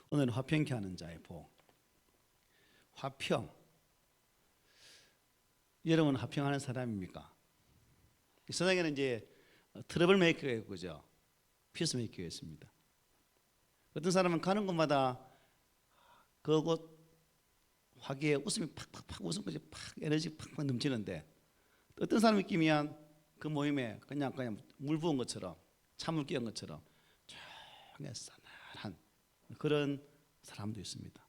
오늘은 화평케 하는 자의 복. 화평. 여러분 화평하는 사람입니까? 이 세상에는 이제 트러블 메이커가 있고 그죠? 피스 메이커가 있습니다. 어떤 사람은 가는 곳마다 그곳 화기에 웃음이 팍팍팍 웃음까지 팍 에너지 팍팍 넘치는데, 어떤 사람이 끼면 그 모임에 그냥 물 부은 것처럼 찬물 끼얹은 것처럼 조용히 싸늘한 그런 사람도 있습니다.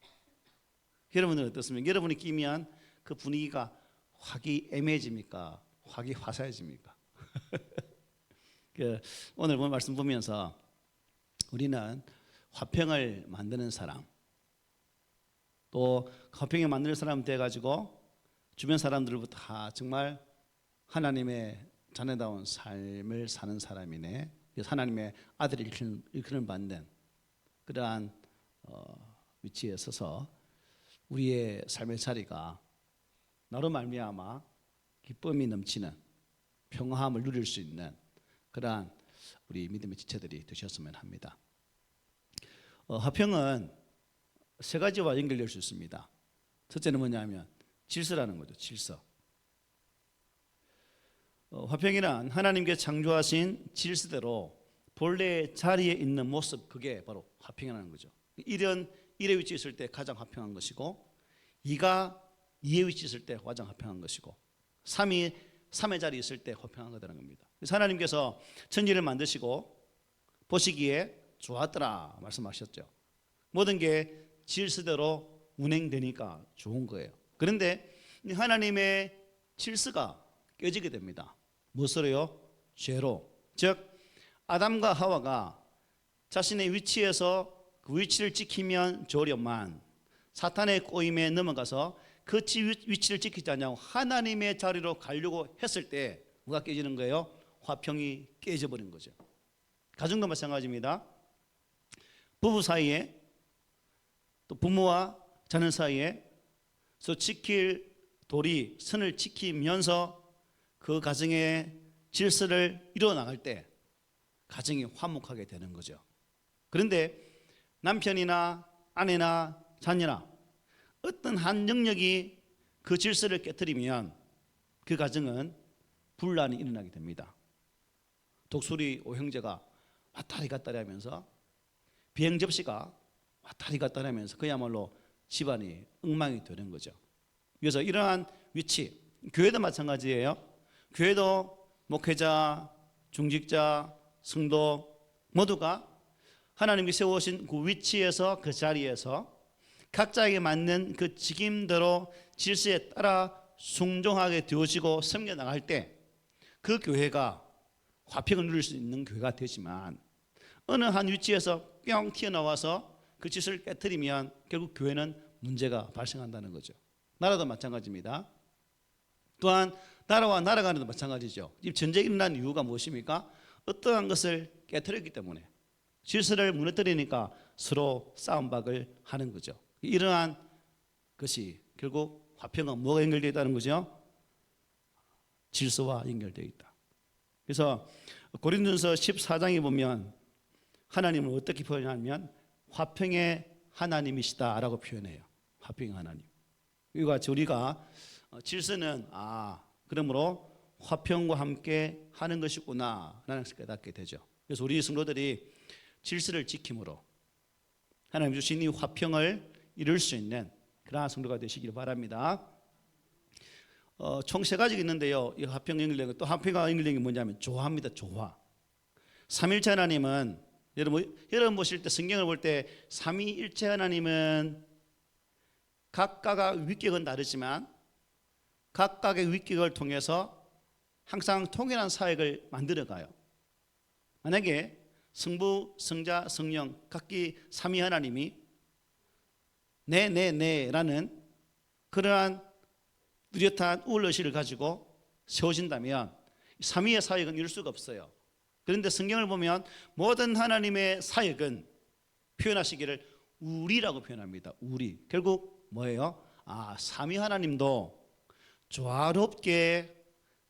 여러분은 어떻습니까? 여러분이 끼면 그 분위기가 화기애매해집니까? 화기화사해집니까? 오늘 본 말씀 보면서 우리는 화평을 만드는 사람, 또 화평을 만드는 사람 돼가지고 주변 사람들부터 다 정말 하나님의 자녀다운 삶을 사는 사람이네, 하나님의 아들을 일컬음을 받는 그러한 위치에 서서 우리의 삶의 자리가 나로 말미암아 기쁨이 넘치는 평화함을 누릴 수 있는 그러한 우리 믿음의 지체들이 되셨으면 합니다. 화평은 세 가지와 연결될 수 있습니다. 첫째는 뭐냐면 질서라는 거죠. 질서. 화평이란 하나님께 창조하신 질서대로 본래 자리에 있는 모습, 그게 바로 화평이라는 거죠. 1은 1의 위치에 있을 때 가장 화평한 것이고, 2가 2의 위치에 있을 때 가장 화평한 것이고, 3이 3의 자리에 있을 때 화평한 거라는 겁니다. 그래서 하나님께서 천지를 만드시고 보시기에 좋았더라 말씀하셨죠. 모든 게 질서대로 운행되니까 좋은 거예요. 그런데 하나님의 질서가 깨지게 됩니다. 무엇으로요? 죄로. 즉 아담과 하와가 자신의 위치에서 그 위치를 지키면 좋으련만 사탄의 꼬임에 넘어가서 그 위치를 지키지 않냐고 하나님의 자리로 가려고 했을 때 뭐가 깨지는 거예요? 화평이 깨져버린 거죠. 가정도 마찬가지입니다. 부부 사이에, 또 부모와 자녀 사이에 지킬 도리, 선을 지키면서 그 가정의 질서를 이뤄나갈 때 가정이 화목하게 되는 거죠. 그런데 남편이나 아내나 자녀나 어떤 한 영역이 그 질서를 깨뜨리면 그 가정은 분란이 일어나게 됩니다. 독수리 오형제가 왔다리 갔다리 하면서, 비행 접시가 왔다리 갔다리 하면서 그야말로 집안이 엉망이 되는 거죠. 그래서 이러한 위치, 교회도 마찬가지예요. 교회도 목회자, 중직자, 성도 모두가 하나님께 세우신 그 위치에서, 그 자리에서 각자에게 맞는 그 직임대로 질서에 따라 순종하게 되어지고 섬겨나갈 때 그 교회가 화평을 누릴 수 있는 교회가 되지만, 어느 한 위치에서 뿅 튀어나와서 그 질서를 깨뜨리면 결국 교회는 문제가 발생한다는 거죠. 나라도 마찬가지입니다. 또한 나라와 나라 간에도 마찬가지죠. 지금 전쟁이 일어난 이유가 무엇입니까? 어떠한 것을 깨뜨렸기 때문에, 질서를 무너뜨리니까 서로 싸움박을 하는 거죠. 이러한 것이 결국 화평은 뭐가 연결되어 있다는 거죠? 질서와 연결되어 있다. 그래서 고린도전서 14장에 보면 하나님을 어떻게 표현하냐면 화평의 하나님이시다라고 표현해요. 화평의 하나님. 이와 같이 우리가 질서는 그러므로 화평과 함께 하는 것이구나 라는 것을 깨닫게 되죠. 그래서 우리 성도들이 질서를 지킴으로 하나님 주신 이 화평을 이룰 수 있는 그러한 성도가 되시길 바랍니다. 총 세 가지가 있는데요. 이 화평 연결된 것, 또 화평과 연결된 게 뭐냐면 조화입니다. 조화. 삼일체 하나님은, 여러분 보실 때, 성경을 볼 때 삼위일체 하나님은 각각의 위격은 다르지만 각각의 위격을 통해서 항상 통일한 사역을 만들어가요. 만약에 성부, 성자, 성령 각기 삼위 하나님이 네라는 그러한 뚜렷한 우월의식을 가지고 세워진다면 삼위의 사역은 이룰 수가 없어요. 그런데 성경을 보면 모든 하나님의 사역은 표현하시기를 우리라고 표현합니다. 우리. 결국 뭐예요? 삼위 하나님도 조화롭게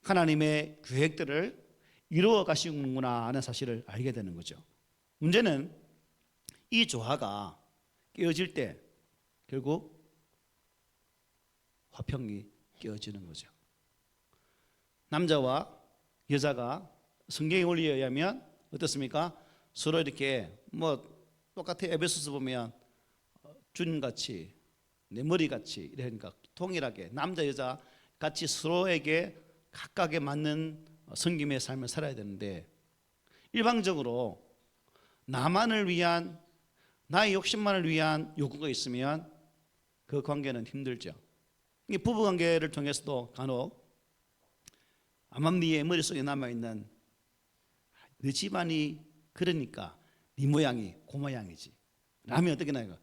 하나님의 계획들을 이루어 가시는구나 하는 사실을 알게 되는 거죠. 문제는 이 조화가 깨어질 때 결국 화평이 깨어지는 거죠. 남자와 여자가 성경의 원리에 의하면 어떻습니까? 서로 이렇게 뭐 똑같아. 에베소서 보면 주님같이 내 머리같이 이러니까 동일하게 남자 여자 같이 서로에게 각각에 맞는 섬김의 삶을 살아야 되는데 일방적으로 나만을 위한 나의 욕심만을 위한 요구가 있으면 그 관계는 힘들죠. 이 부부관계를 통해서도 간혹 암암리의 머릿속에 남아있는 네 집안이 그러니까 네 모양이 그 모양이지 라면 어떻게 나요?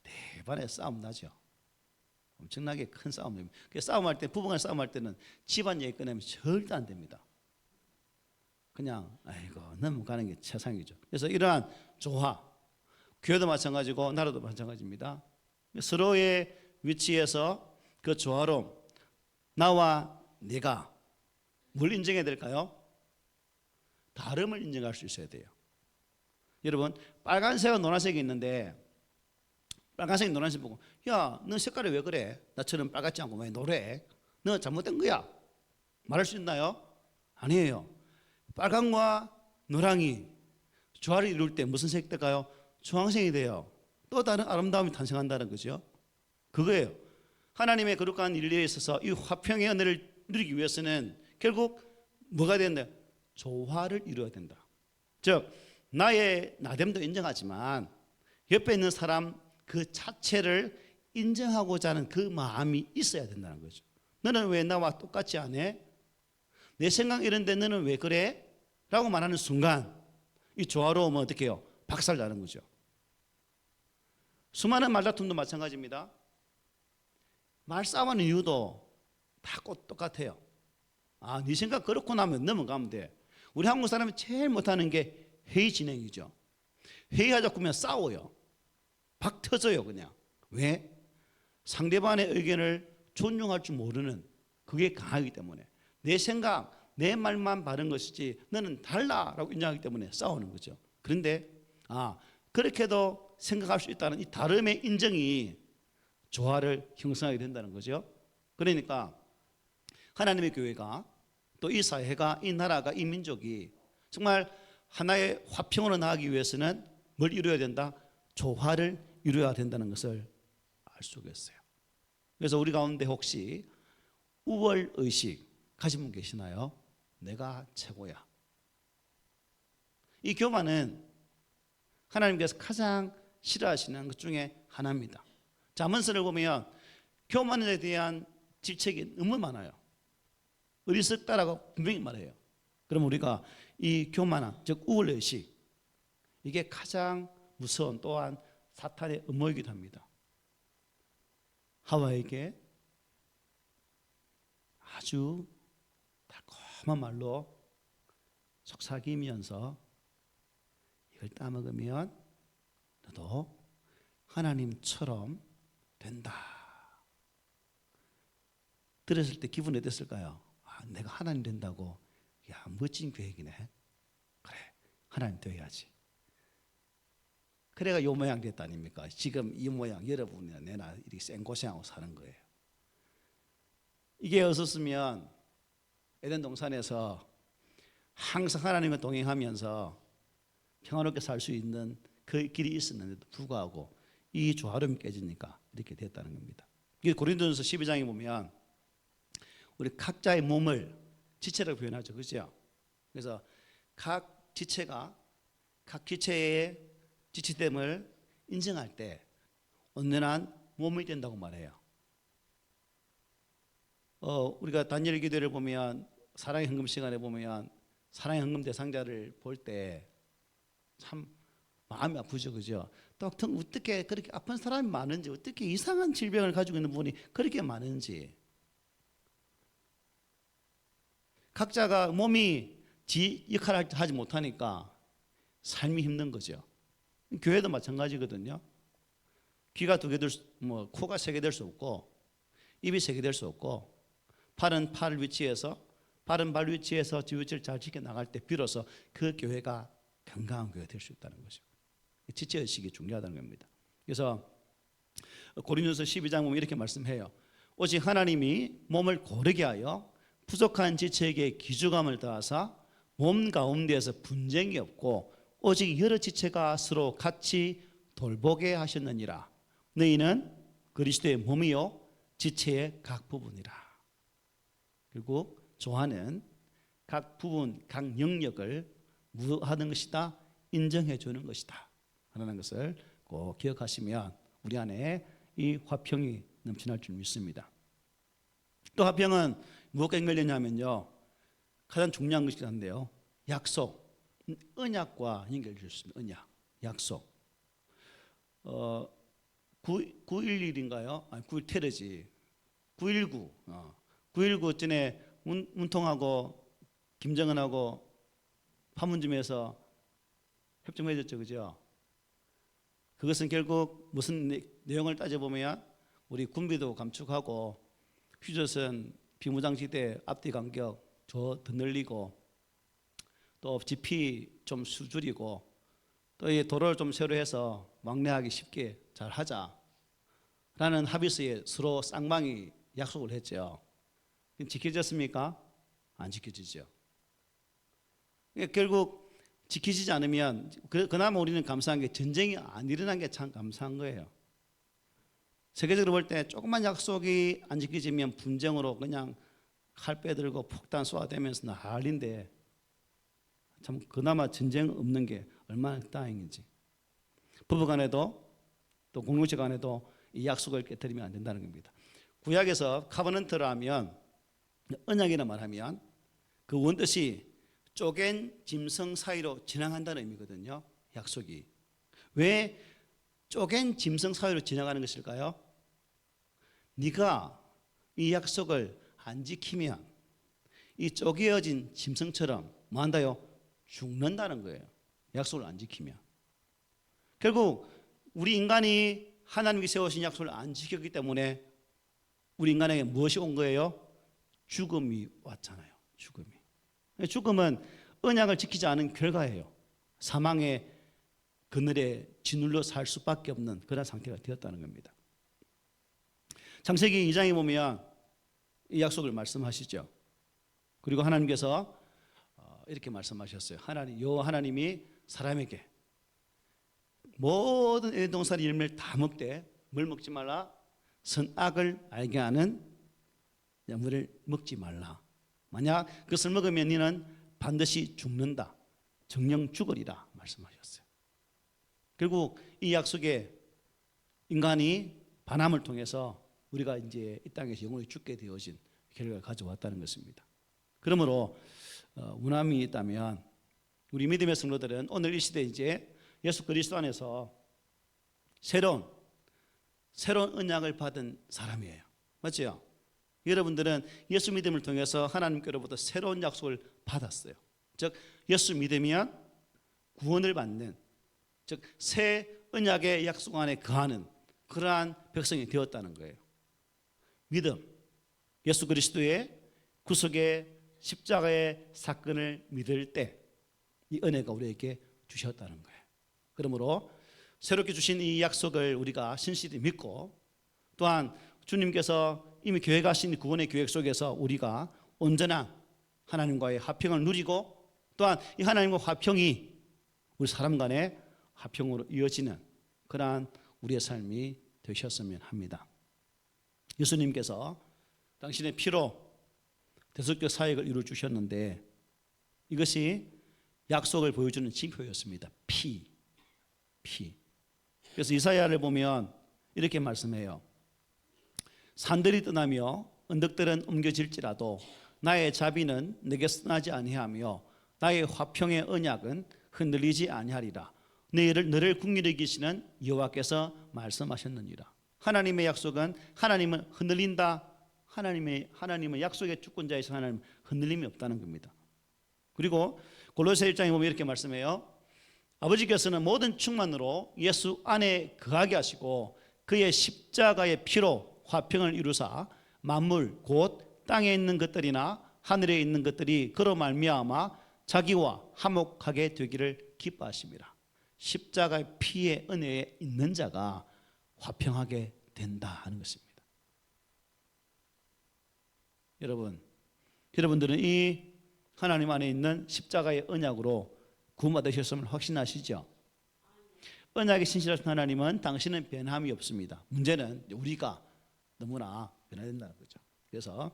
대반에 싸움 나죠. 엄청나게 큰 싸움입니다. 싸움할 때 부부간 싸움할 때는 집안 얘기 꺼내면 절대 안 됩니다. 그냥 아이고 넘어가는 게 최상이죠. 그래서 이러한 조화, 교회도 마찬가지고 나라도 마찬가지입니다. 서로의 위치에서 그 조화로 나와 내가 뭘 인정해야 될까요? 다름을 인정할 수 있어야 돼요. 여러분 빨간색과 노란색이 있는데 빨간색 노란색 보고 야 너 색깔이 왜 그래? 나처럼 빨갛지 않고 왜 노래? 너 잘못된 거야 말할 수 있나요? 아니에요. 빨강과 노랑이 조화를 이룰 때 무슨 색이 될까요? 주황색이 돼요. 또 다른 아름다움이 탄생한다는 거죠. 그거예요. 하나님의 거룩한 인류에 있어서 이 화평의 은혜를 누리기 위해서는 결국 뭐가 된다? 조화를 이루어야 된다. 즉 나의 나됨도 인정하지만 옆에 있는 사람 그 자체를 인정하고자 하는 그 마음이 있어야 된다는 거죠. 너는 왜 나와 똑같지 않아? 내 생각 이런데 너는 왜 그래? 라고 말하는 순간 이 조화로움은 어떻게 해요? 박살나는 거죠. 수많은 말다툼도 마찬가지입니다. 말싸움하는 이유도 다 똑같아요. 아, 네 생각 그렇구나 하면 넘어가면 돼. 우리 한국 사람이 제일 못하는 게 회의 진행이죠. 회의하자고 하면 싸워요. 박 터져요 그냥. 왜? 상대방의 의견을 존중할 줄 모르는 그게 강하기 때문에 내 생각, 내 말만 바른 것이지 너는 달라라고 인정하기 때문에 싸우는 거죠. 그런데 그렇게도 생각할 수 있다는 이 다름의 인정이 조화를 형성하게 된다는 거죠. 그러니까 하나님의 교회가 또 이 사회가 이 나라가 이 민족이 정말 하나의 화평으로 나가기 위해서는 뭘 이루어야 된다? 조화를 이루어야 된다는 것을 알 수가 있어요. 그래서 우리 가운데 혹시 우월의식 가진 분 계시나요? 내가 최고야. 이 교만은 하나님께서 가장 싫어하시는 것 중에 하나입니다. 잠언서를 보면 교만에 대한 질책이 너무 많아요. 어리석다라고 분명히 말해요. 그럼 우리가 이 교만함, 즉 우월의식 이게 가장 무서운 또한 사탄의 음모이기도 합니다. 하와에게 아주 달콤한 말로 속삭이면서 이걸 따먹으면 너도 하나님처럼 된다. 들었을 때 기분이 어땠을까요? 내가 하나님 된다고, 야 멋진 계획이네. 그래, 하나님 되어야지. 그래가 요 모양 됐다 아닙니까? 지금 이 모양 여러분이나 내나 이렇게 생고생하고 사는 거예요. 이게 없었으면 에덴 동산에서 항상 하나님과 동행하면서 평화롭게 살 수 있는 그 길이 있었는데도 불구하고 이 조화름이 깨지니까 이렇게 됐다는 겁니다. 이게 고린도전서 12장에 보면 우리 각자의 몸을 지체라고 표현하죠. 그죠? 그래서 각 지체가 각 지체의 지체됨을 인정할 때 온전한 몸이 된다고 말해요. 우리가 다니엘 기도를 보면 사랑의 헌금 시간에 보면 사랑의 헌금 대상자를 볼 때 참 마음이 아프죠. 그죠? 또 어떻게 그렇게 아픈 사람이 많은지, 어떻게 이상한 질병을 가지고 있는 분이 그렇게 많은지, 각자가 몸이 지 역할을 하지 못하니까 삶이 힘든 거죠. 교회도 마찬가지거든요. 귀가 두 개 될 수, 코가 세 개 될 수 없고, 입이 세 개 될 수 없고, 팔은 팔 위치에서, 바른 발 위치에서 지위치를 잘 지켜 나갈 때 비로소 그 교회가 건강한 교회가 될 수 있다는 거죠. 지체의식이 중요하다는 겁니다. 그래서 고린도서 12장 보면 이렇게 말씀해요. 오직 하나님이 몸을 고르게 하여 부족한 지체에게 기주감을 더하사 몸 가운데에서 분쟁이 없고 오직 여러 지체가 서로 같이 돌보게 하셨느니라. 너희는 그리스도의 몸이요 지체의 각 부분이라. 결국 조화는 각 부분, 각 영역을 무하는 것이다, 인정해 주는 것이다 하는 것을 꼭 기억하시면 우리 안에 이 화평이 넘쳐날 줄 믿습니다. 또 화평은 무엇과 연결되냐면요, 가장 중요한 것이긴 한데요, 약속, 언약과 연결될 수 있습니다. 언약, 약속. 911인가요? 아니 9일 테러지. 919. 919 전에 문통하고 김정은하고 판문점에서 협정 맺었죠, 그죠? 그것은 결국 무슨 내용을 따져보면 우리 군비도 감축하고 휴전선 비무장지대 앞뒤 간격 더 늘리고 또 GP 좀 줄이고 또 이 도로를 좀 새로 해서 왕래하기 쉽게 잘 하자라는 합의서에 서로 쌍방이 약속을 했죠. 지켜졌습니까? 안 지켜지죠. 결국 지켜지지 않으면 그나마 우리는 감사한 게 전쟁이 안 일어난 게 참 감사한 거예요. 세계적으로 볼 때 조그만 약속이 안 지켜지면 분쟁으로 그냥 칼 빼들고 폭탄 쏘아대면서 난리인데 참 그나마 전쟁 없는 게 얼마나 다행인지. 부부 간에도 또 공동체 간에도 이 약속을 깨뜨리면 안 된다는 겁니다. 구약에서 카버넌트를 하면, 언약이라 말하면 그 원뜻이 쪼갠 짐승 사이로 지나간다는 의미거든요. 약속이. 왜 쪼갠 짐승 사이로 지나가는 것일까요? 네가 이 약속을 안 지키면 이 쪼개어진 짐승처럼 뭐 한다요? 죽는다는 거예요. 약속을 안 지키면. 결국 우리 인간이 하나님이 세우신 약속을 안 지켰기 때문에 우리 인간에게 무엇이 온 거예요? 죽음이 왔잖아요. 죽음은 언약을 지키지 않은 결과예요. 사망의 그늘에 짓눌러 살 수밖에 없는 그런 상태가 되었다는 겁니다. 창세기 2장에 보면 이 약속을 말씀하시죠. 그리고 하나님께서 이렇게 말씀하셨어요. 여호와 하나님이 사람에게 모든 에덴 동산의 열매를 다 먹되 뭘 먹지 말라? 선악을 알게 하는 물을 먹지 말라. 만약 그것을 먹으면 너는 반드시 죽는다. 정령 죽으리라 말씀하셨어요. 결국 이 약속에 인간이 반함을 통해서 우리가 이제 이 땅에서 영원히 죽게 되어진 결과를 가져왔다는 것입니다. 그러므로 원함이 있다면 우리 믿음의 성도들은 오늘 이 시대에 이제 예수 그리스도 안에서 새로운 언약을 받은 사람이에요. 맞죠? 여러분들은 예수 믿음을 통해서 하나님께로부터 새로운 약속을 받았어요. 즉 예수 믿으면 구원을 받는, 즉 새 언약의 약속 안에 거하는 그러한 백성이 되었다는 거예요. 믿음, 예수 그리스도의 구속의 십자가의 사건을 믿을 때 이 은혜가 우리에게 주셨다는 거예요. 그러므로 새롭게 주신 이 약속을 우리가 신실히 믿고, 또한 주님께서 이미 계획하신 구원의 계획 속에서 우리가 온전한 하나님과의 화평을 누리고, 또한 이 하나님과 화평이 우리 사람 간의 화평으로 이어지는 그러한 우리의 삶이 되셨으면 합니다. 예수님께서 당신의 피로 대속적 사역을 이루어 주셨는데 이것이 약속을 보여주는 징표였습니다. 피. 그래서 이사야를 보면 이렇게 말씀해요. 산들이 떠나며 언덕들은 옮겨질지라도 나의 자비는 내게서 떠나지 아니하며 나의 화평의 언약은 흔들리지 아니하리라. 너를 긍휼히 여기시는 여호와께서 말씀하셨느니라. 하나님의 약속은 하나님은 흔들린다. 하나님은 약속의 주권자이신 하나님 흔들림이 없다는 겁니다. 그리고 골로새 1장에 보면 이렇게 말씀해요. 아버지께서는 모든 충만으로 예수 안에 거하게 하시고 그의 십자가의 피로 화평을 이루사 만물 곧 땅에 있는 것들이나 하늘에 있는 것들이 그로 말미암아 자기와 화목하게 되기를 기뻐하심이라. 십자가의 피의 은혜에 있는 자가 화평하게 된다 하는 것입니다. 여러분들은 이 하나님 안에 있는 십자가의 언약으로 구원받으셨음을 확신하시죠? 언약에 신실하신 하나님은 당신은 변함이 없습니다. 문제는 우리가 너무나 변화된다는 거죠. 그래서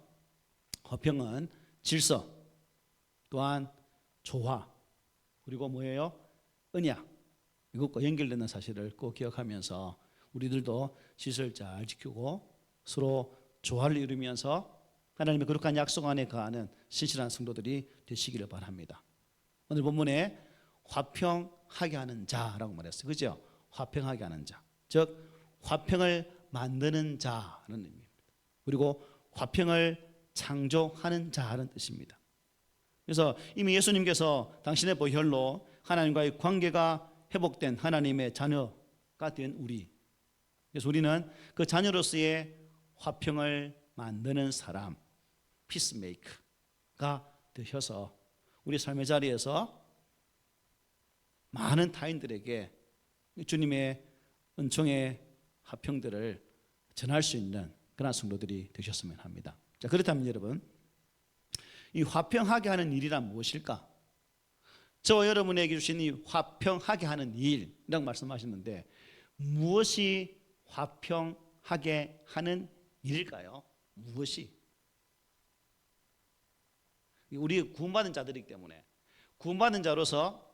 화평은 질서, 또한 조화, 그리고 뭐예요? 언약, 이것과 연결되는 사실을 꼭 기억하면서 우리들도 질서를 잘 지키고 서로 조화를 이루면서 하나님의 거룩한 약속 안에 거하는 신실한 성도들이 되시기를 바랍니다. 오늘 본문에 화평하게 하는 자라고 말했어요. 그죠? 화평하게 하는 자, 즉 화평을 만드는 자는 의미입니다. 그리고 화평을 창조하는 자라는 뜻입니다. 그래서 이미 예수님께서 당신의 보혈로 하나님과의 관계가 회복된 하나님의 자녀가 된 우리, 그래서 우리는 그 자녀로서의 화평을 만드는 사람, 피스메이커가 되셔서 우리 삶의 자리에서 많은 타인들에게 주님의 은총의 화평들을 전할 수 있는 그런 성도들이 되셨으면 합니다. 자, 그렇다면 여러분, 이 화평하게 하는 일이란 무엇일까? 저와 여러분에게 주신 이 화평하게 하는 일이라고 말씀하셨는데 무엇이 화평하게 하는 일일까요? 무엇이? 우리 구원받은 자들이기 때문에 구원받은 자로서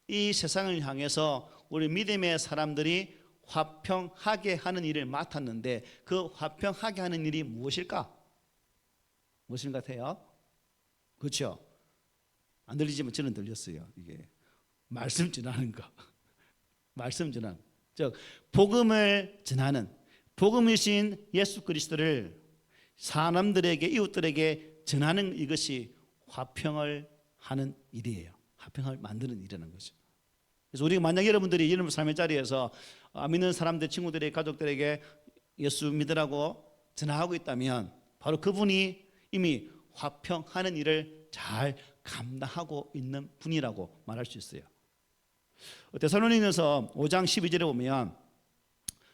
이 세상을 향해서 우리 믿음의 사람들이 화평하게 하는 일을 맡았는데 그 화평하게 하는 일이 무엇일까? 무엇인 것 같아요? 그렇죠? 안 들리지만 저는 들렸어요. 이게 말씀 전하는 거. 말씀 전하는, 즉 복음을 전하는, 복음이신 예수 그리스도를 사람들에게, 이웃들에게 전하는 이것이 화평을 하는 일이에요. 화평을 만드는 일이라는 거죠. 그래서 우리가 만약 여러분들이 이런 삶의 자리에서 믿는 사람들, 친구들에게, 가족들에게 예수 믿으라고 전하고 있다면 바로 그분이 이미 화평하는 일을 잘 감당하고 있는 분이라고 말할 수 있어요. 데살로니가서 5장 12절에 보면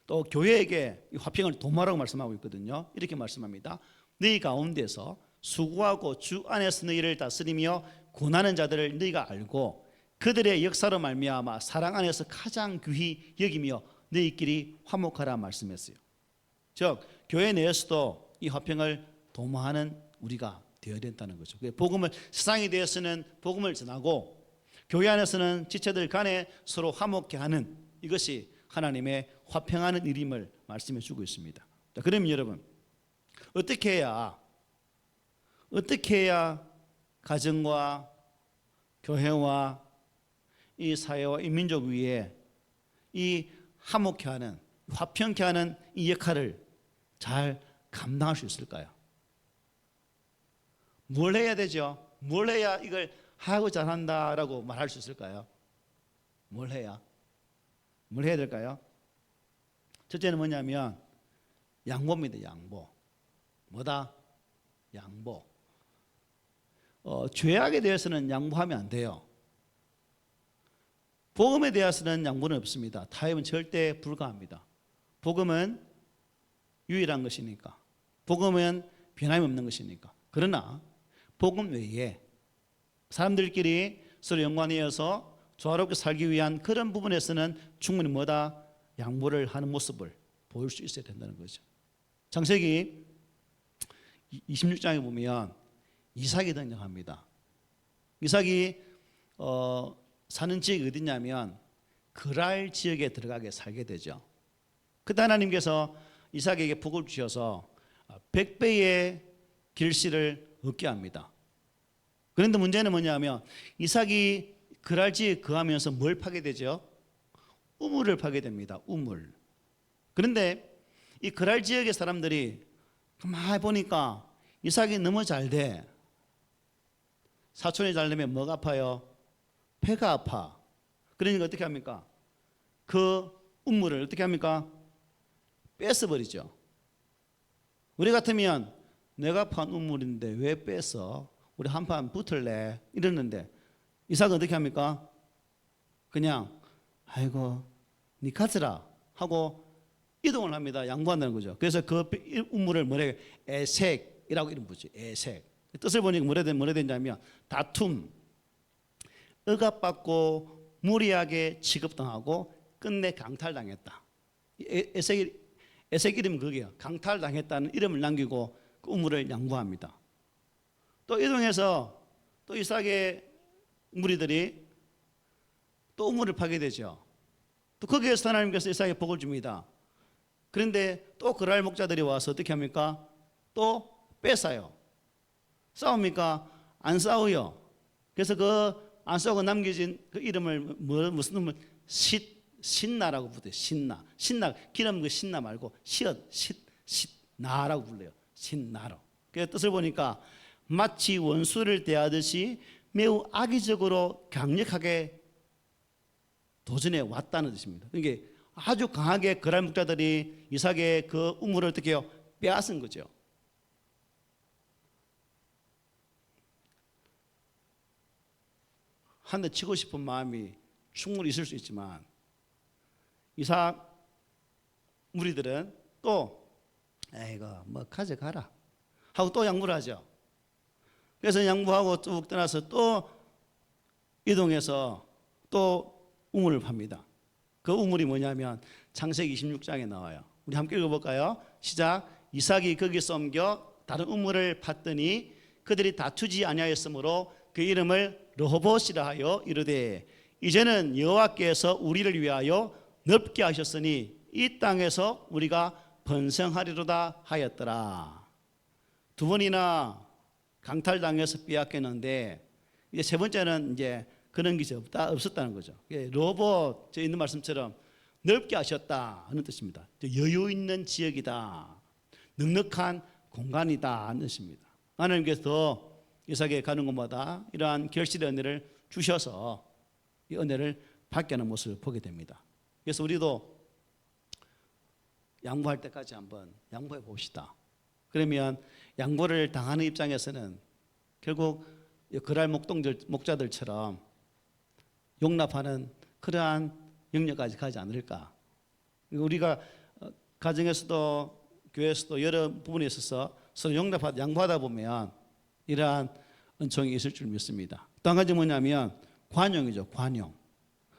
또 교회에게 화평을 도모하라고 말씀하고 있거든요. 이렇게 말씀합니다. 너희 가운데서 수고하고 주 안에서 너희를 다스리며 고난하는 자들을 너희가 알고 그들의 역사로 말미암아 사랑 안에서 가장 귀히 여기며 너희끼리 화목하라 말씀했어요. 즉 교회 내에서도 이 화평을 도모하는 우리가 되어야 된다는 거죠. 복음을, 세상에 대해서는 복음을 전하고 교회 안에서는 지체들 간에 서로 화목케 하는 이것이 하나님의 화평하는 일임을 말씀해 주고 있습니다. 자, 그러면 여러분 어떻게 해야 가정과 교회와 이 사회와 이 민족 위에 이 화목케 하는, 화평케 하는 이 역할을 잘 감당할 수 있을까요? 뭘 해야 되죠? 뭘 해야 이걸 하고 잘한다라고 말할 수 있을까요? 뭘 해야 될까요? 첫째는 뭐냐면 양보입니다. 양보. 뭐다? 양보. 죄악에 대해서는 양보하면 안 돼요. 복음에 대해서는 양보는 없습니다. 타협은 절대 불가합니다. 복음은 유일한 것이니까. 복음은 변함이 없는 것이니까. 그러나 복음 외에 사람들끼리 서로 연관하여서 조화롭게 살기 위한 그런 부분에서는 충분히 뭐다? 양보를 하는 모습을 보일 수 있어야 된다는 거죠. 창세기 26장에 보면 이삭이 등장합니다. 이삭이 사는 지역이 어디냐면 그랄 지역에 들어가게 살게 되죠. 그때 하나님께서 이삭에게 복을 주셔서 100배의 길씨를 얻게 합니다. 그런데 문제는 뭐냐면 이삭이 그랄 지역에 거하면서 뭘 파게 되죠? 우물을 파게 됩니다. 우물. 그런데 이 그랄 지역의 사람들이 가만히 보니까 이삭이 너무 잘 돼. 사촌이 잘 되면 뭐가 아파요? 배가 아파. 그러니까 어떻게 합니까? 그 우물을 어떻게 합니까? 뺏어버리죠. 우리 같으면 내가 판 우물인데 왜 뺏어? 우리 한 판 붙을래? 이러는데 이삭은 어떻게 합니까? 그냥 아이고 니 가져라 하고 이동을 합니다. 양보한다는 거죠. 그래서 그 우물을 뭐래 애색이라고 이름 붙지. 애색. 뜻을 보니까 뭐래 되냐면 다툼, 억압받고 무리하게 취급당하고 끝내 강탈당했다. 애색 이름 그게요. 강탈당했다는 이름을 남기고 그 우물을 양보합니다. 또 이동해서 또 이삭의 무리들이 또 우물을 파게 되죠. 또 거기에서 하나님께서 이삭에게 복을 줍니다. 그런데 또 그랄 목자들이 와서 어떻게 합니까? 또 뺏어요. 싸웁니까? 안 싸워요. 그래서 그 안 싸우고 남겨진 그 이름을 무슨 이름을 신나라고 부르요. 신나 기름 그 신나 말고 나라고 불러요. 신나로. 그 뜻을 보니까 마치 원수를 대하듯이 매우 악의적으로 강력하게 도전해 왔다는 뜻입니다. 이게 아주 강하게 그랄 목자들이 이삭의 그 우물을 어떻게 해요? 빼앗은 거죠. 한 대 치고 싶은 마음이 충분히 있을 수 있지만 이삭 무리들은 또 에이고 뭐 가져가라 하고 또 양보를 하죠. 그래서 양보하고 쭉 떠나서 또 이동해서 또 우물을 팝니다. 그 우물이 뭐냐면 창세기 26장에 나와요. 우리 함께 읽어볼까요? 시작. 이삭이 거기서 옮겨 다른 우물을 팠더니 그들이 다투지 아니하였으므로 그 이름을 르호봇이라 하여 이르되 이제는 여호와께서 우리를 위하여 넓게 하셨으니 이 땅에서 우리가 번성하리로다 하였더라. 두 번이나 강탈당해서 빼앗겼는데 이제 세 번째는 이제 그런 것이 없었다는 거죠. 르호봇 저 있는 말씀처럼 넓게 하셨다 하는 뜻입니다. 여유 있는 지역이다, 넉넉한 공간이다 하는 뜻입니다. 하나님께서 이삭에 가는 곳마다 이러한 결실의 은혜를 주셔서 이 은혜를 받게 하는 모습을 보게 됩니다. 그래서 우리도 양보할 때까지 한번 양보해 봅시다. 그러면 양보를 당하는 입장에서는 결국 그랄 목자들처럼 용납하는 그러한 영역까지 가지 않을까. 우리가 가정에서도 교회에서도 여러 부분에 있어서 서로 양보하다 보면 이러한 은총이 있을 줄 믿습니다. 또 한 가지 뭐냐면 관용이죠.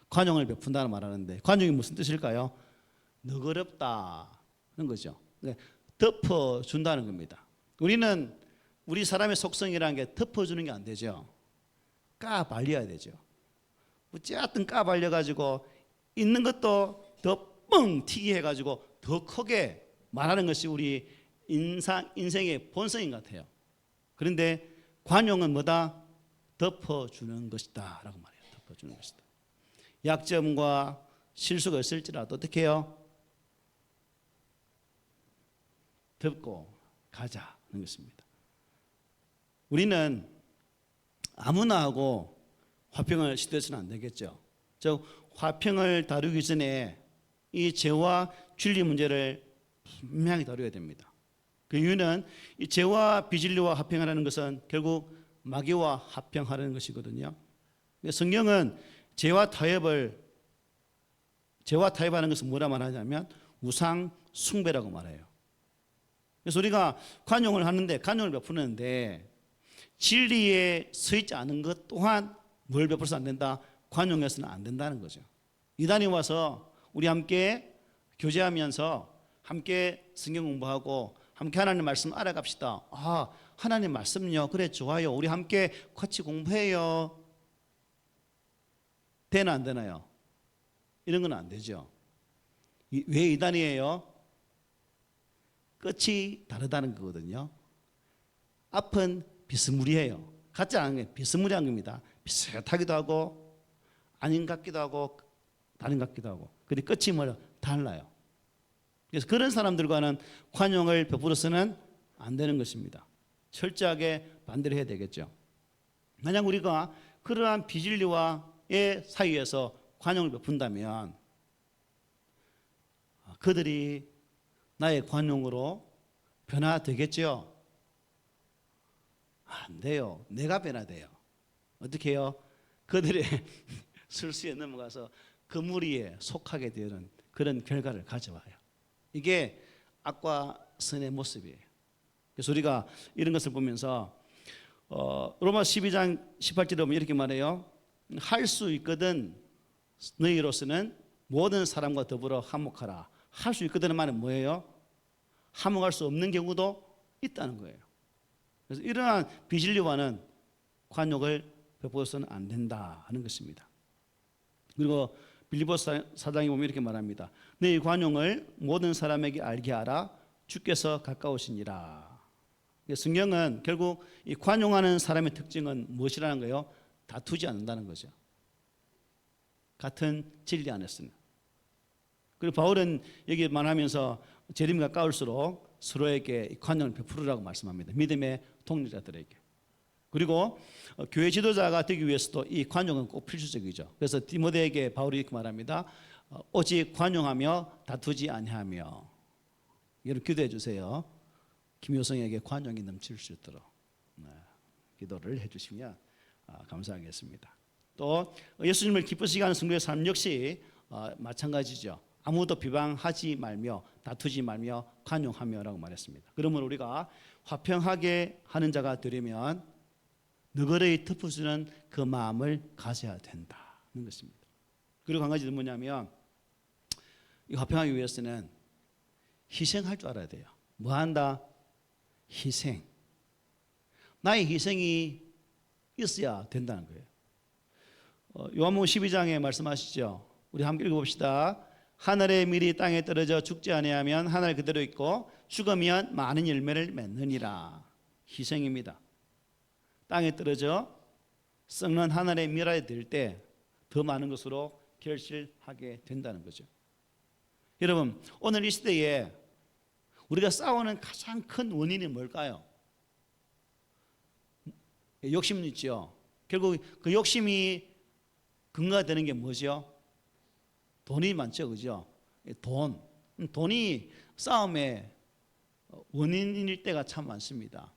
관용을 베푼다는 말하는데 관용이 무슨 뜻일까요? 너그럽다는 거죠. 덮어준다는 겁니다. 우리는 우리 사람의 속성이라는 게 덮어주는 게 안 되죠. 까발려야 되죠. 어쨌든 까발려가지고 있는 것도 더 뻥 튀게 해가지고 더 크게 말하는 것이 우리 인생의 본성인 것 같아요. 그런데 관용은 뭐다? 덮어주는 것이다 라고 말해요. 덮어주는 것이다. 약점과 실수가 있을지라도 어떻게 해요? 덮고 가자는 것입니다. 우리는 아무나 하고 화평을 시도해서는 안 되겠죠. 즉 화평을 다루기 전에 이 죄와 진리 문제를 분명히 다루어야 됩니다. 그 이유는 이 죄와 비진리와 화평하라는 것은 결국 마귀와 화평하라는 것이거든요. 성경은 죄와 타협하는 것은 뭐라 말하냐면 우상 숭배라고 말해요. 그래서 우리가 관용을 하는데 관용을 베푸는데 진리에 서 있지 않은 것 또한 뭘 베풀어서 안 된다? 관용해서는 안 된다는 거죠. 이단이 와서 우리 함께 교제하면서 함께 성경 공부하고 함께 하나님 말씀 알아갑시다. 아, 하나님 말씀요. 그래 좋아요. 우리 함께 같이 공부해요. 되나 안 되나요? 이런 건 안 되죠. 왜 이단이에요? 끝이 다르다는 거거든요. 앞은 비스무리해요. 같지 않은 게 비스무리한 겁니다. 비슷하기도 하고 아닌 것 같기도 하고 다른 것 같기도 하고. 근데 끝이 뭐냐? 달라요. 그래서 그런 사람들과는 관용을 베풀어서는 안 되는 것입니다. 철저하게 반대를 해야 되겠죠. 만약 우리가 그러한 비진리와의 사이에서 관용을 베푼다면 그들이 나의 관용으로 변화되겠죠? 안 돼요. 내가 변화돼요. 어떻게 해요? 그들의 술수에 넘어가서 그 무리에 속하게 되는 그런 결과를 가져와요. 이게 악과 선의 모습이에요. 그래서 우리가 이런 것을 보면서 로마 12장 18절에 보면 이렇게 말해요. 할 수 있거든 너희로서는 모든 사람과 더불어 화목하라. 할 수 있거든의 말은 뭐예요? 화목할 수 없는 경우도 있다는 거예요. 그래서 이러한 비진리와는 관용을 베풀어서는 안 된다 하는 것입니다. 그리고 빌립보서 4장에 보면 이렇게 말합니다. 너희 관용을 모든 사람에게 알게 하라. 주께서 가까우시니라. 성경은 결국 이 관용하는 사람의 특징은 무엇이라는 거예요? 다투지 않는다는 거죠. 같은 진리 안에서는. 그리고 바울은 여기 말하면서 재림이 가까울수록 서로에게 관용을 베풀으라고 말씀합니다. 믿음의 동료자들에게. 그리고 교회 지도자가 되기 위해서도 이 관용은 꼭 필수적이죠. 그래서 디모데에게 바울이 이렇게 말합니다. 오직 관용하며 다투지 아니하며. 여러분 기도해 주세요. 김효성에게 관용이 넘칠 수 있도록 기도를 해주시면 감사하겠습니다. 또 예수님을 기쁘시게 하는 성도의 삶 역시 마찬가지죠. 아무도 비방하지 말며 다투지 말며 관용하며라고 말했습니다. 그러면 우리가 화평하게 하는 자가 되려면 너그러이 덮어주는 그 마음을 가져야 된다는 것입니다. 그리고 한 가지는 뭐냐면 이 화평하기 위해서는 희생할 줄 알아야 돼요. 뭐 한다? 희생. 나의 희생이 있어야 된다는 거예요. 요한복음 12장에 말씀하시죠. 우리 함께 읽어봅시다. 하늘의 밀이 땅에 떨어져 죽지 아니하면 하늘 그대로 있고 죽으면 많은 열매를 맺느니라. 희생입니다. 땅에 떨어져 썩는 하늘의 밀이 될 때 더 많은 것으로 결실하게 된다는 거죠. 여러분 오늘 이 시대에 우리가 싸우는 가장 큰 원인이 뭘까요? 욕심 있죠. 결국 그 욕심이 근거가 되는 게 뭐죠? 돈이 많죠, 그죠? 돈이 싸움의 원인일 때가 참 많습니다.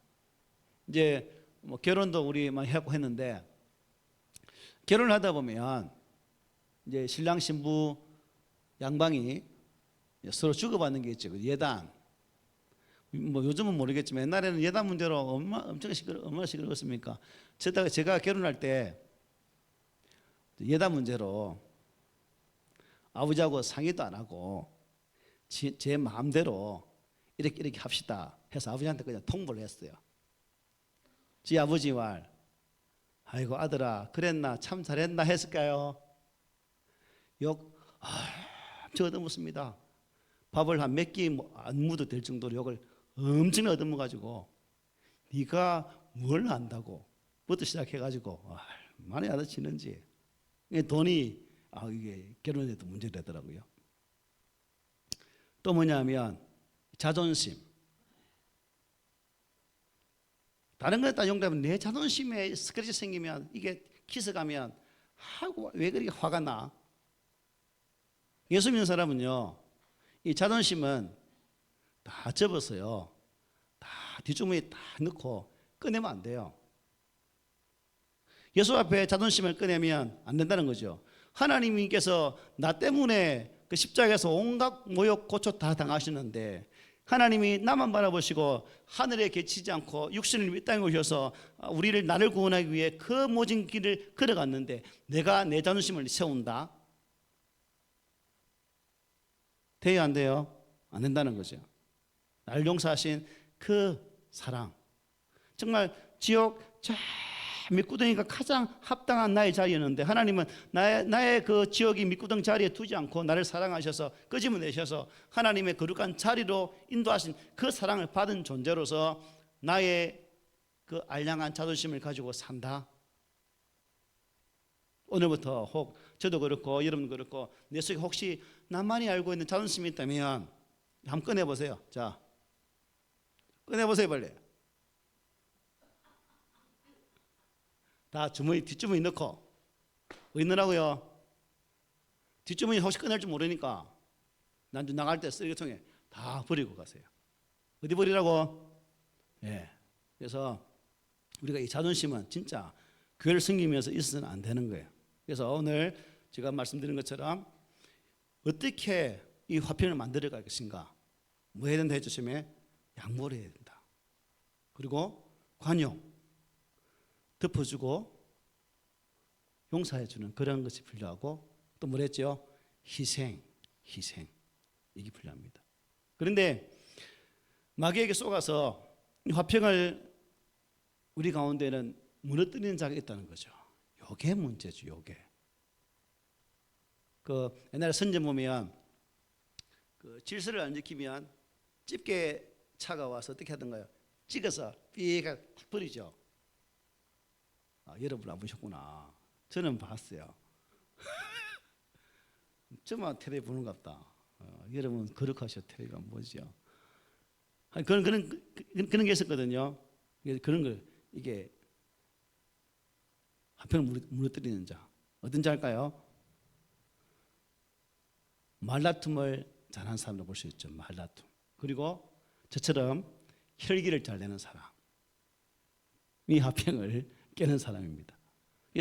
이제 뭐 결혼도 우리 많이 하고 했는데 결혼을 하다 보면 이제 신랑 신부 양방이 서로 주고받는 게 있죠. 예단. 뭐 요즘은 모르겠지만 옛날에는 예단 문제로 엄청 얼마나 시끄러웠습니까? 제가 결혼할 때 예단 문제로 아버지하고 상의도 안 하고 제 마음대로 이렇게 합시다 해서 아버지한테 그냥 통보를 했어요. 지 아버지 말 아이고 아들아 그랬나 참 잘했나 했을까요? 욕 엄청 얻어먹습니다. 밥을 한 몇 끼 안 묻어도 될 정도로 욕을 엄청 얻어먹어가지고 네가 뭘 안다고 부터 시작해가지고 많이 알아치는지 돈이 이게 결혼에도 문제가 되더라고요. 또 뭐냐면 자존심. 다른 거 다 용납하면 내 자존심에 스크래치 생기면 이게 키스가면 왜 그렇게 화가 나? 예수 믿는 사람은요 이 자존심은 다 접어서요 다 뒷주머니에 다 넣고 꺼내면 안 돼요. 예수 앞에 자존심을 꺼내면 안 된다는 거죠. 하나님께서 나 때문에 그 십자가에서 온갖 모욕 고초 다 당하시는데 하나님이 나만 바라보시고 하늘에 계시지 않고 육신을 이 땅에 오셔서 나를 구원하기 위해 그 모진 길을 걸어갔는데 내가 내 자존심을 세운다? 돼요 안 돼요? 안 된다는 거죠. 날 용서하신 그 사랑 정말 지옥 저 밑구덩이가 가장 합당한 나의 자리였는데 하나님은 나의 그 지옥이 밑구덩 자리에 두지 않고 나를 사랑하셔서 끄집어내셔서 하나님의 거룩한 자리로 인도하신 그 사랑을 받은 존재로서 나의 그 알량한 자존심을 가지고 산다. 오늘부터 혹 저도 그렇고 여러분 그렇고 내 속에 혹시 나만이 알고 있는 자존심이 있다면 한번 꺼내보세요. 자, 꺼내보세요 빨리. 다 뒷주머니 넣고 어디 넣으라고요? 뒷주머니 혹시 꺼낼 줄 모르니까 난주 나갈 때 쓰레기통에 다 버리고 가세요. 어디 버리라고? 예. 그래서 우리가 이 자존심은 진짜 교회를 섬기면서 있어서는 안 되는 거예요. 그래서 오늘 제가 말씀드린 것처럼 어떻게 이 화평을 만들어 갈 것인가? 뭐 해야 된다 했죠? 양보를 해야 된다. 그리고 관용, 덮어주고 용서해주는 그런 것이 필요하고, 또 뭐랬죠? 희생 이게 필요합니다. 그런데 마귀에게 속아서 이 화평을 우리 가운데는 무너뜨리는 자가 있다는 거죠. 요게 문제죠. 요게. 그 옛날에 선전 보면 그 질서를 안 지키면 집게 차가 와서 어떻게 하던가요? 찍어서 삐가 버리죠. 아, 여러분 안 보셨구나. 저는 봤어요. 저만 텔레비 보는 것 같다. 여러분 거룩하셔 텔레비 안 보죠. 그런 게 있었거든요. 그런 걸 이게 화평을 무너뜨리는 자. 어떤 자일까요? 말다툼을 잘하는 사람도 볼 수 있죠. 말다툼. 그리고 저처럼 혈기를 잘 내는 사람. 이 화평을 깨는 사람입니다.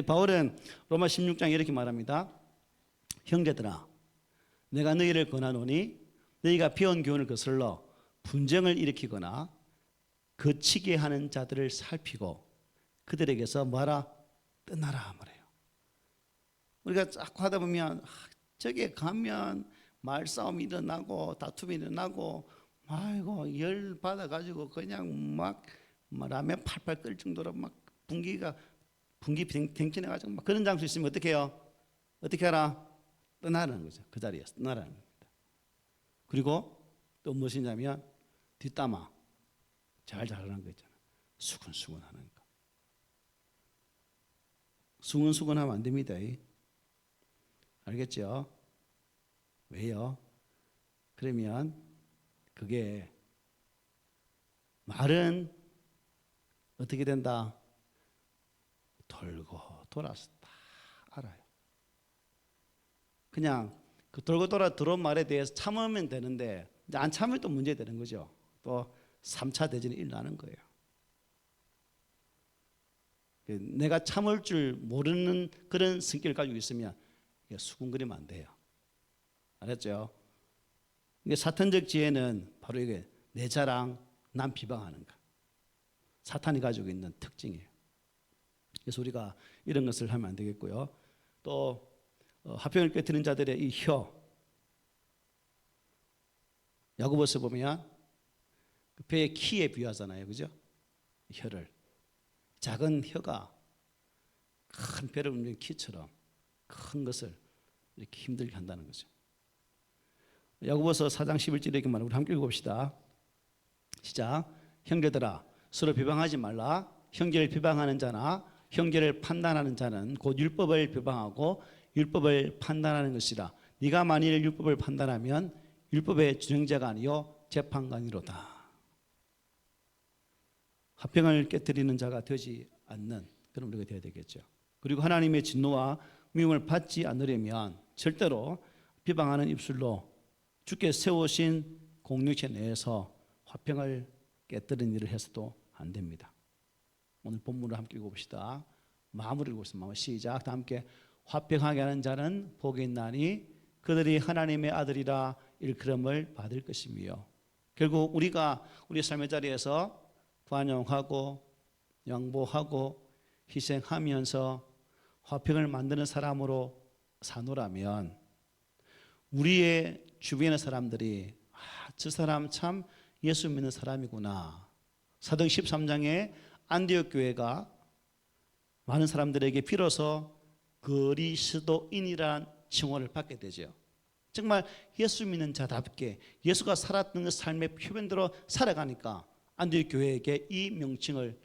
바울은 로마 16장에 이렇게 말합니다. 형제들아, 내가 너희를 권하노니 너희가 배운 교훈을 거슬러 분쟁을 일으키거나 거치게 하는 자들을 살피고 그들에게서 뭐하라? 떠나라 말해요. 우리가 자꾸 하다 보면 저게 가면 말싸움이 일어나고 다툼이 일어나고 아이고 열 받아가지고 그냥 막 라면 팔팔 끓을 정도로 막 분기 댕kin해가지고 막 그런 장소 있으면 어떻게 해요? 어떻게 하라? 떠나라는 거죠. 그 자리에서 떠나라는 겁니다. 그리고 또 무엇이냐면 뒷담화 잘 잘하는 거 있잖아요. 수근수근 하는 거. 수근수근 하면 안 됩니다. 알겠죠? 왜요? 그러면 그게 말은 어떻게 된다? 돌고 돌아서 다 알아요. 그냥 그 돌고 돌아 들어온 말에 대해서 참으면 되는데 이제 안 참으면 또 문제 되는 거죠. 또 3차 대전이 일어나는 거예요. 내가 참을 줄 모르는 그런 성격을 가지고 있으면 수군거리면 안 돼요. 알았죠? 이게 사탄적 지혜는 바로 이게 내 자랑, 남 비방하는 거. 사탄이 가지고 있는 특징이에요. 그래서 우리가 이런 것을 하면 안 되겠고요. 또 화평을 깨뜨리는 자들의 이 혀. 야고보서 보면 그 배의 키에 비유하잖아요. 그죠? 혀를. 작은 혀가 큰 배를 움직이는 키처럼 큰 것을 이렇게 힘들게 한다는 거죠. 야고보서 4장 11절에 이렇게 말하고 우리 함께 읽어봅시다. 시작. 형제들아 서로 비방하지 말라. 형제를 비방하는 자나 형제를 판단하는 자는 곧 율법을 비방하고 율법을 판단하는 것이라. 네가 만일 율법을 판단하면 율법의 준행자가 아니요 재판관이로다. 화평을 깨뜨리는 자가 되지 않는 그런 우리가 되어야 되겠죠. 그리고 하나님의 진노와 미움을 받지 않으려면 절대로 비방하는 입술로 주께 세우신 공동체 내에서 화평을 깨뜨리는 일을 해서도 안 됩니다. 오늘 본문을 함께 읽어봅시다. 마무리 읽어보겠습니다. 시작. 다 함께. 화평하게 하는 자는 복이 있나니 그들이 하나님의 아들이라 일컬음을 받을 것이며. 결국 우리가 우리 삶의 자리에서 관용하고 양보하고 희생하면서 화평을 만드는 사람으로 사노라면 우리의 주변의 사람들이 저 사람 참 예수 믿는 사람이구나. 사도행 13장에 안디옥 교회가 많은 사람들에게 비로소 그리스도인이라는 칭호를 받게 되죠. 정말 예수 믿는 자답게 예수가 살았던 그 삶의 표현대로 살아가니까 안디옥 교회에게 이 명칭을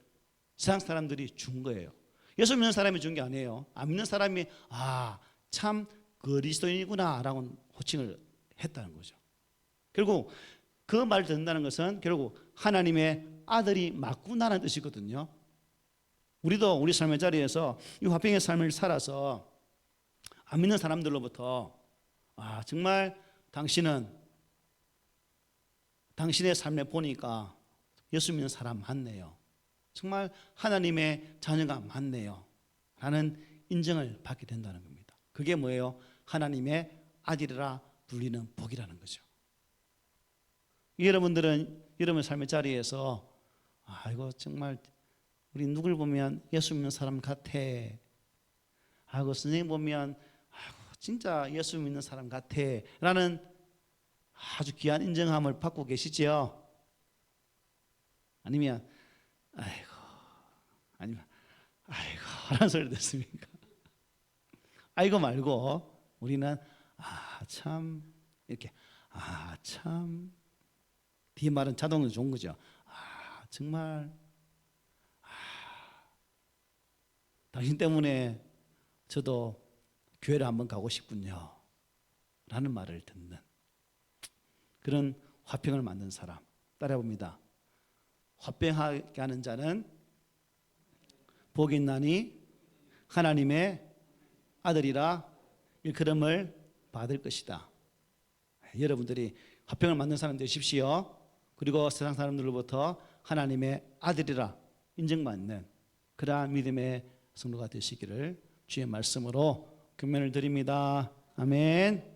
세상 사람들이 준 거예요. 예수 믿는 사람이 준 게 아니에요. 안 믿는 사람이 참 그리스도인이구나 라고 호칭을 했다는 거죠. 결국 그 말을 듣는다는 것은 결국 하나님의 아들이 맞구나라는 뜻이거든요. 우리도 우리 삶의 자리에서 이 화평의 삶을 살아서 안 믿는 사람들로부터 정말 당신은 당신의 삶에 보니까 예수 믿는 사람 맞네요. 정말 하나님의 자녀가 맞네요. 라는 인정을 받게 된다는 겁니다. 그게 뭐예요? 하나님의 아들이라 불리는 복이라는 거죠. 여러분들은 여러분의 삶의 자리에서 아이고 정말 우리 누굴 보면 예수 믿는 사람 같아. 아이고 선생님 보면 아이고 진짜 예수 믿는 사람 같아 라는 아주 귀한 인정함을 받고 계시죠? 아니면 아이고 아니면 아이고 하는 소리 듣습니까? 아이고 말고 우리는 참 이렇게 참 뒤에 말은 자동으로 좋은 거죠. 정말 당신 때문에 저도 교회를 한번 가고 싶군요 라는 말을 듣는 그런 화평을 만든 사람. 따라해 봅니다. 화평하게 하는 자는 복이 있나니 하나님의 아들이라 일컬음을 받을 것이다. 여러분들이 화평을 만든 사람 되십시오. 그리고 세상 사람들로부터 하나님의 아들이라 인정받는 그러한 믿음의 성도가 되시기를 주의 말씀으로 권면을 드립니다. 아멘.